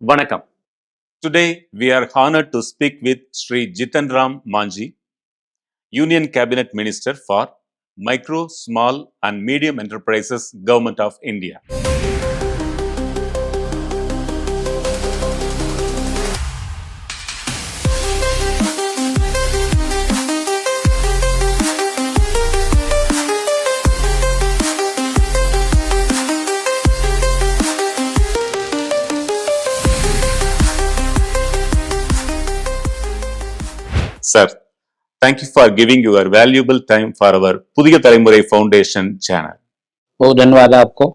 Vanakkam. Today we are honored to speak with Sri Jitanrammanjhi, Union Cabinet Minister for Micro, Small and Medium Enterprises, Government of India. Sir, thank you for giving your valuable time for our Puthiyathalaimurai Foundation channel. बहुत धन्यवाद आपको.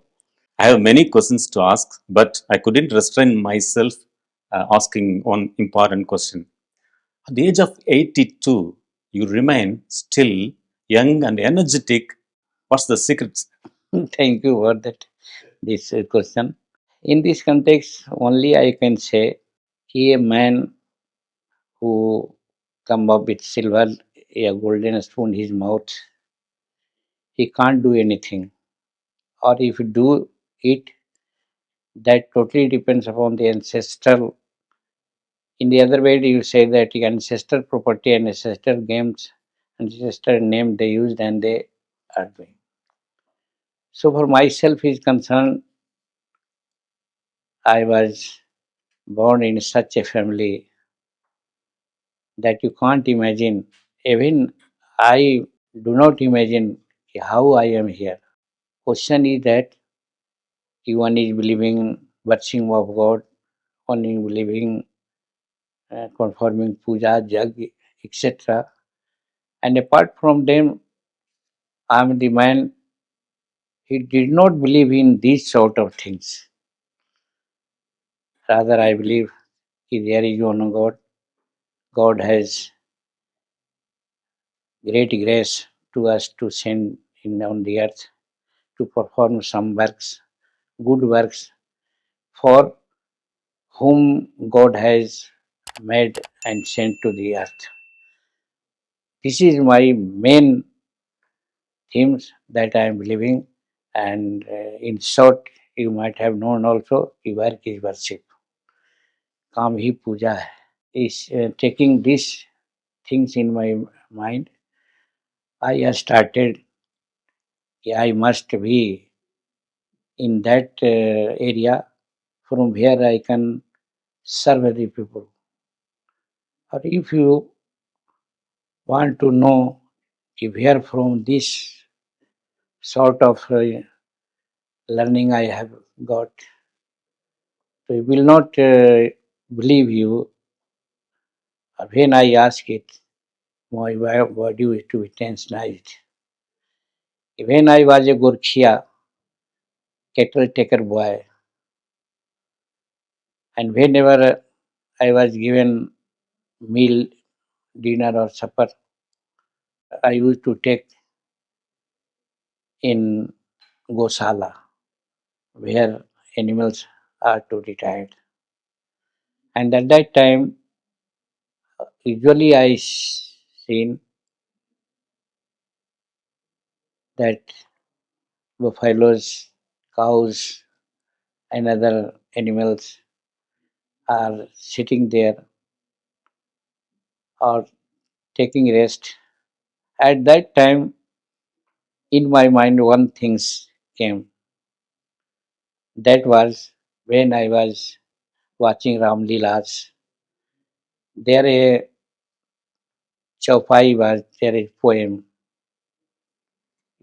I have many questions to ask, but I couldn't restrain myself asking one important question. At the age of 82, you remain still young and energetic. What's the secret? Thank you for this question. In this context, only I can say he a man who come up with silver, a golden spoon in his mouth. He can't do anything, or if you do it, that totally depends upon the ancestral. In the other way, you say that the ancestral property and ancestral games, ancestral name they used and they are doing. So for myself is concerned, I was born in such a family that you can't imagine. Even I do not imagine how I am here. Question is that one is believing worshiping of God, one is believing performing puja, jag, etc. And apart from them, I am the man. He did not believe in these sort of things. Rather, I believe there is one God. God has great grace to us to send in on the earth to perform some works, good works, for whom God has made and sent to the earth. This is my main themes that I am believing, and in short, you might have known also, the work is worship. काम ही पूजा है. Is taking these things in my mind, I have started. I must be in that area from where I can serve the people. Or if you want to know where from this sort of learning I have got, so you will not believe you when I ask it. My body is to be tensed. When I was a Gorkhia cattle taker boy, and whenever I was given meal, dinner or supper, I used to take in Gosala, where animals are to be retired. And at that time, usually I seen that buffaloes, cows, and other animals are sitting there or taking rest. At that time, in my mind, one thing came. That was when I was watching Ram Leelas. There a chaupai was there a poem.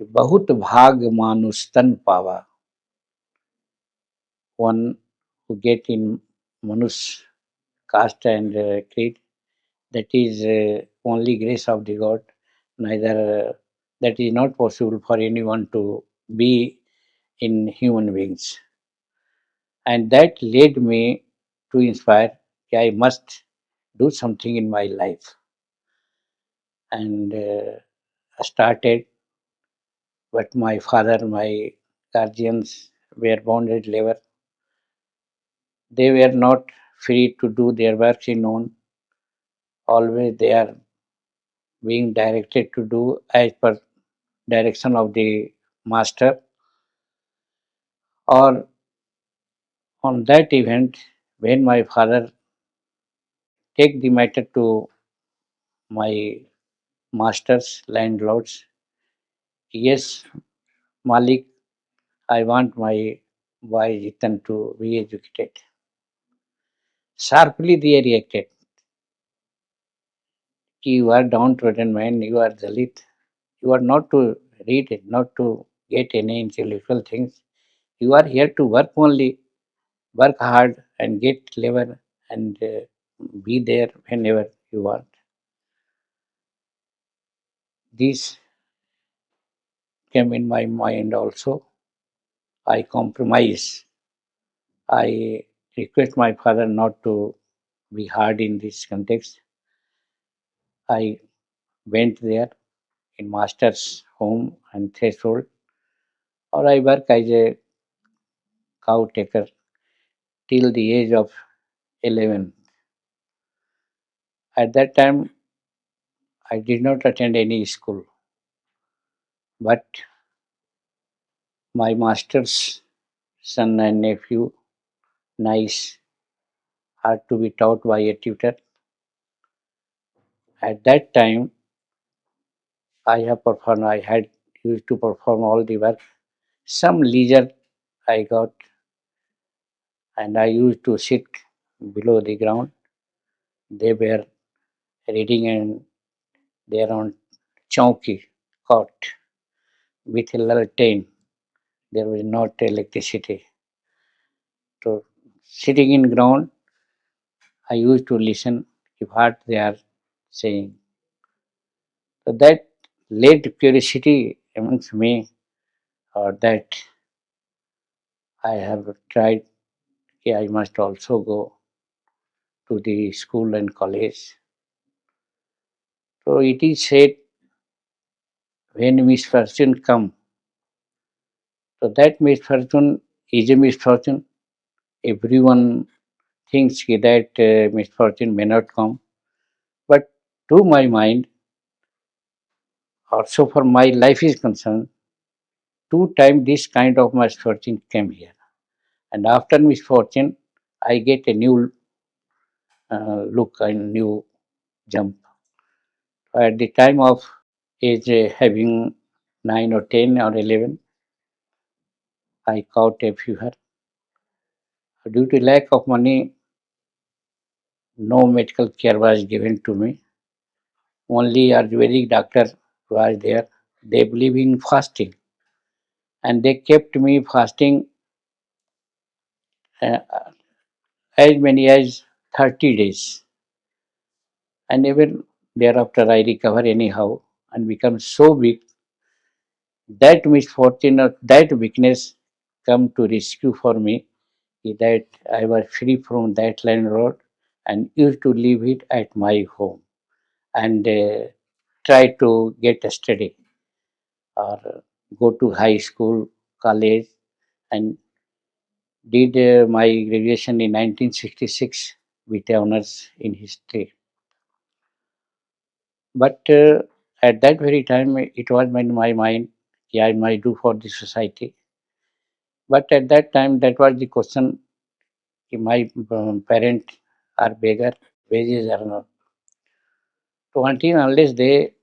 बहुत भाग मानुष तन पावा. One who get in Manush caste and creed, that is only grace of the God. Neither that is not possible for anyone to be in human beings. And that led me to inspire that I must do something in my life. And I started, but my father, my guardians were bonded labor. They were not free to do their work in own. Always they are being directed to do as per direction of the master. Or on that event, When my father take the matter to my masters, landlords, yes, Malik, I want my boy Jitan to be educated. Sharply they reacted. You are downtrodden man, you are Dalit. You are not to read it, not to get any intellectual things. You are here to work only, work hard and get clever and be there whenever you want. This came in my mind also. I compromise. I request my father not to be hard in this context. I went there in master's home and threshold, or I work as a cow taker till the age of 11. At that time, I did not attend any school, but my master's son and nephew, nice, are to be taught by a tutor. At that time, I had used to perform all the work. Some leisure I got, and I used to sit below the ground. They were reading and they are on chowki, cot, with a lantern. There was not electricity. So sitting in ground, I used to listen to what they are saying. So that led curiosity amongst me, or that I have tried. Yeah, I must also go to the school and college. So it is said when misfortune come, so that misfortune is a misfortune. Everyone thinks that misfortune may not come, but to my mind, also for my life is concerned, two times this kind of misfortune came here. And after misfortune, I get a new look and new jump. At the time of age having 9 or 10 or 11, I caught a fever. Due to lack of money, no medical care was given to me. Only Ayurvedic doctor was there. They believe in fasting, and they kept me fasting uh, as many as 30 days. And even thereafter, I recover anyhow and become so weak that misfortune or that weakness come to rescue for me, that I was free from that landlord and used to leave it at my home and try to get a study or go to high school, college, and did my graduation in 1966 with honors in history. But at that very time, it was in my mind, yeah, I might do for the society. But at that time, that was the question, if my parents are beggar, wages are not. So until unless they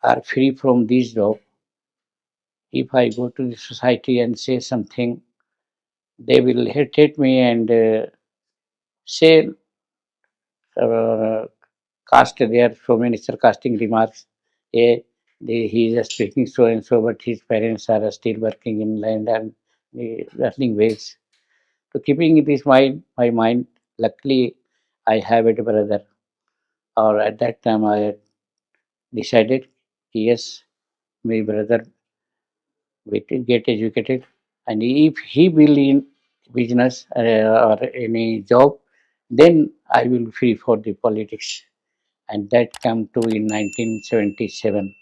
are free from this job, if I go to the society and say something, they will hate me and say uh, cast their so many sarcastic remarks. Yeah, he is speaking so and so, but his parents are still working in land and earning wage. So keeping this my mind, luckily I have a brother. Or at that time I had decided, yes, my brother will get educated, and if he will in business or any job, then I will free for the politics. And that come to in 1977.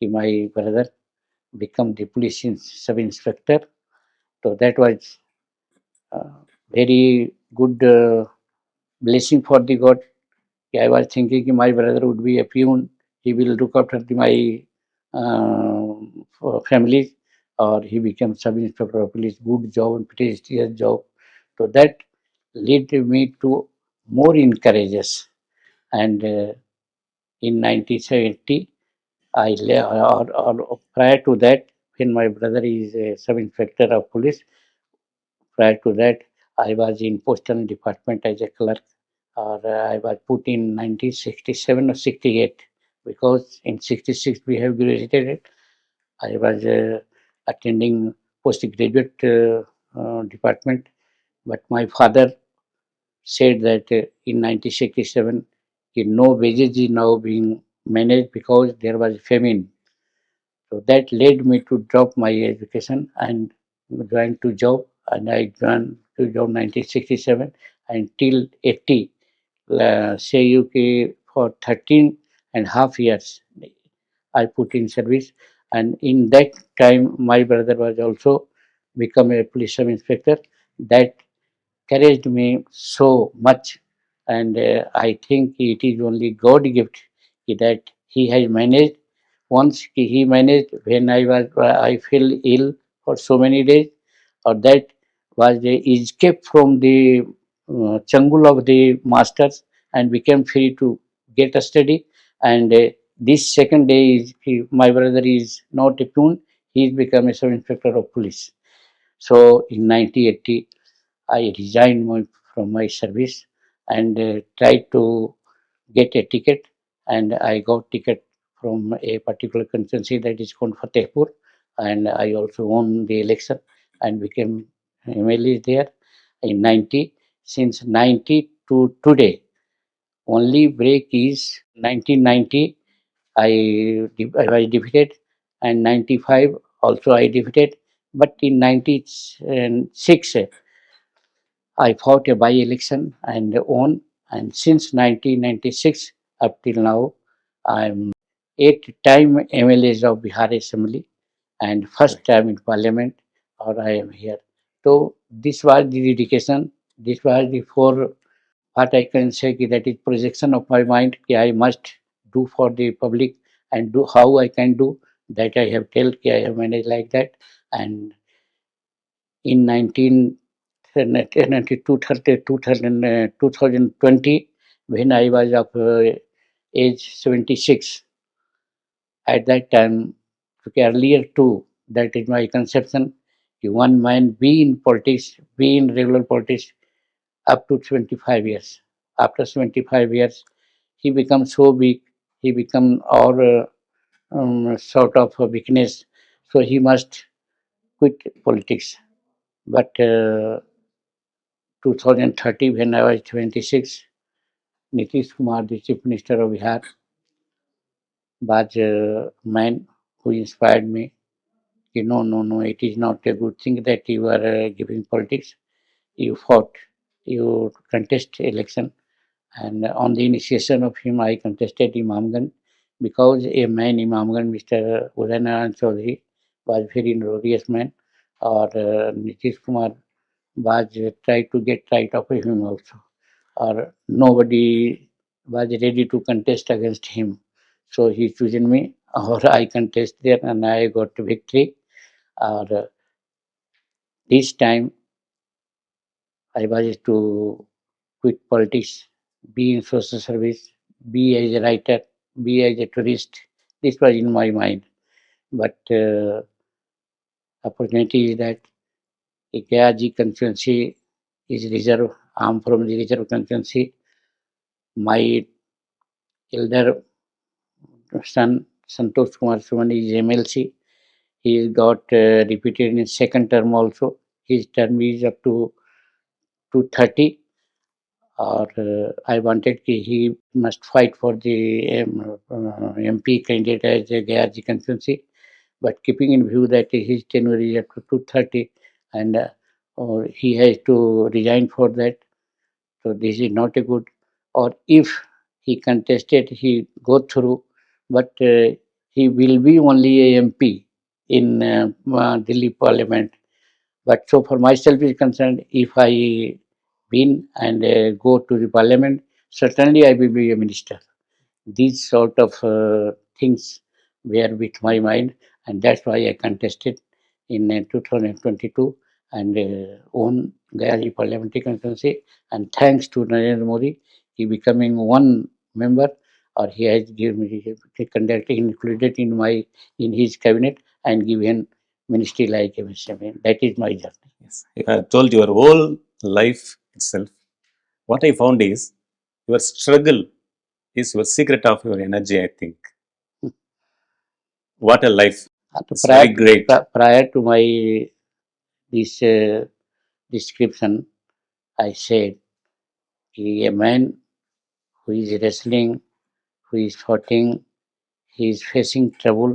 My brother become the police sub inspector. So that was uh, very good blessing for the God. I was thinking my brother would be a peon. He will look after my family, or he becomes sub inspector of police. Good job and prestigious job. So that led me to more encourages. And in 1970, or prior to that, when my brother is a sub-inspector of police, prior to that, I was in postal department as a clerk, or I was put in 1967 or 68, because in 66 we have graduated. I was attending postgraduate department, but my father said that in 1967, no wages is now being managed because there was famine. So that led me to drop my education and join to job. And I joined to job 1967 until 80. Say UK for 13 and half years I put in service. And in that time, my brother was also become a police sub inspector. That encouraged me so much, and I think it is only God gift that He has managed. Once He managed when I fell ill for so many days, or that was the escape from the changul of the masters and became free to get a study. And this second day is my brother is not a pune; he is become a sub inspector of police. So in 1980, I resigned from my service and tried to get a ticket, and I got ticket from a particular constituency that is called Fatehpur, and I also won the election and became MLA there in 90. Since 90 to today, only break is 1990 I was defeated, and 95 also I defeated, but in 96 I fought a by-election and won. And since 1996 up till now, I'm eight-time MLAs of Bihar Assembly and first time in Parliament, or I am here. So this was the dedication. This was the four what I can say ki that is projection of my mind. Ki I must do for the public and do how I can do that. I have told ki I have managed like that. And in 2020, when I was of age 76, at that time, earlier too, that is my conception, one man be in politics, be in regular politics up to 25 years. After 25 years, he becomes so big, he becomes our sort of a weakness, so he must quit politics. But 2030, when I was 26, Nitish Kumar, the Chief Minister of Bihar, was a man who inspired me. No, no, no, it is not a good thing that you are giving politics. You fought, you contest election, and on the initiation of him, I contested Imamganj because a man, Imamganj, Mr. Udayanaran Chaudhary, was very notorious man, or Nitish Kumar was tried to get right of him also, or nobody was ready to contest against him. So he chosen me, or I contest there and I got victory. Or this time I was to quit politics, be in social service, be as a writer, be as a tourist. This was in my mind. But opportunity is that Ikeaji constituency is reserved. I am from the reserve constituency. My elder son Santosh Kumar Suman is MLC. He got repeated in second term also. His term is up to 30. Or I wanted he must fight for the MP candidate as a Gayarji constituency. But keeping in view that his tenure is up to 230 and or he has to resign for that, so this is not a good. Or if he contested, he go through, but he will be only a MP in Delhi Parliament. But so for myself is concerned, if I win and go to the Parliament, certainly I will be a minister. These sort of things were with my mind, and that's why I contested in 2022, and own Gaya parliamentary constituency. And thanks to Narendra Modi, he becoming one member, or he has given me conducted included in his cabinet and given ministry like MSME. That is my journey. Yes. You have told your whole life itself. What I found is your struggle is your secret of your energy, I think. What a life. It's very great. Prior to my this description, I said a man who is wrestling, who is fighting, he is facing trouble.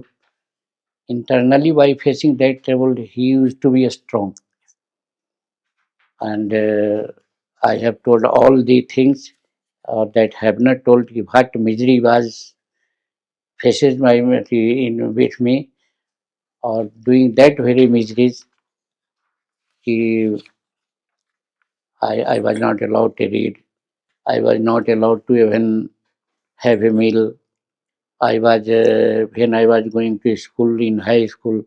Internally, by facing that trouble, he used to be strong. And I have told all the things that have not told what misery was faces my in with me, or doing that very miseries. I was not allowed to read. I was not allowed to even have a meal. I was when I was going to school in high school,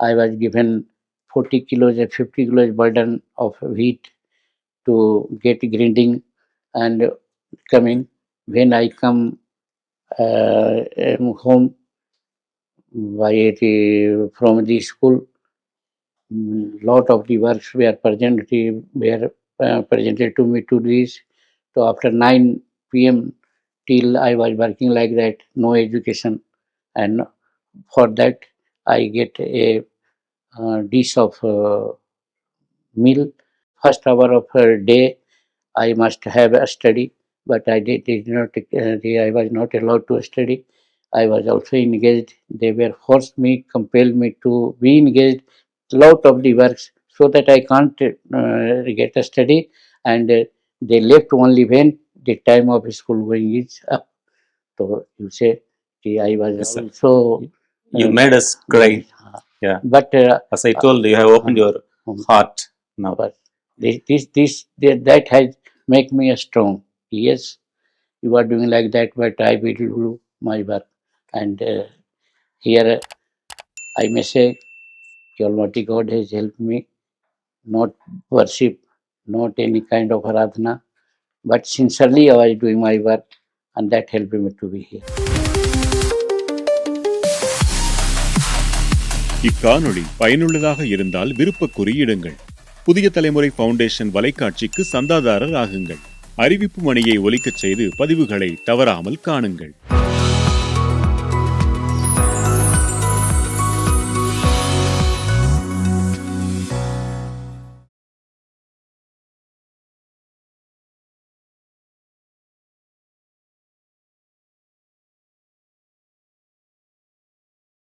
I was given 40 kilos or 50 kilos burden of wheat to get grinding and coming. When I come home from the school, lot of the works were presented to me to this. So after 9 p.m. till I was working like that, no education, and for that I get a dish of meal. First hour of her day, I must have a study, but did not. I was not allowed to study. I was also engaged. They were forced me, compelled me to be engaged lot of the works, so that I can't get a study. And they left only when the time of school going is up. So you say, I was Yes, sir. also. You made us cry. Yeah. But As I told, you have opened your heart now. but that has make me strong. Yes, you are doing like that, but I will do my work. And here I may say, Almighty God has helped me, not worship, not any kind of aradhana, but sincerely I was doing my work, and that helped me to be here. இக்காணொளி பயனுள்ளதாக இருந்தால் விருப்ப குறியிடுங்கள். புதிய தலைமுறை foundation வலைக்காட்சிக்கு சந்தாதாரர் ஆகுங்கள். அறிவிப்பு மணியை ஒலிக்கச் செய்து பதிவுகளை தவறாமல் காணுங்கள்.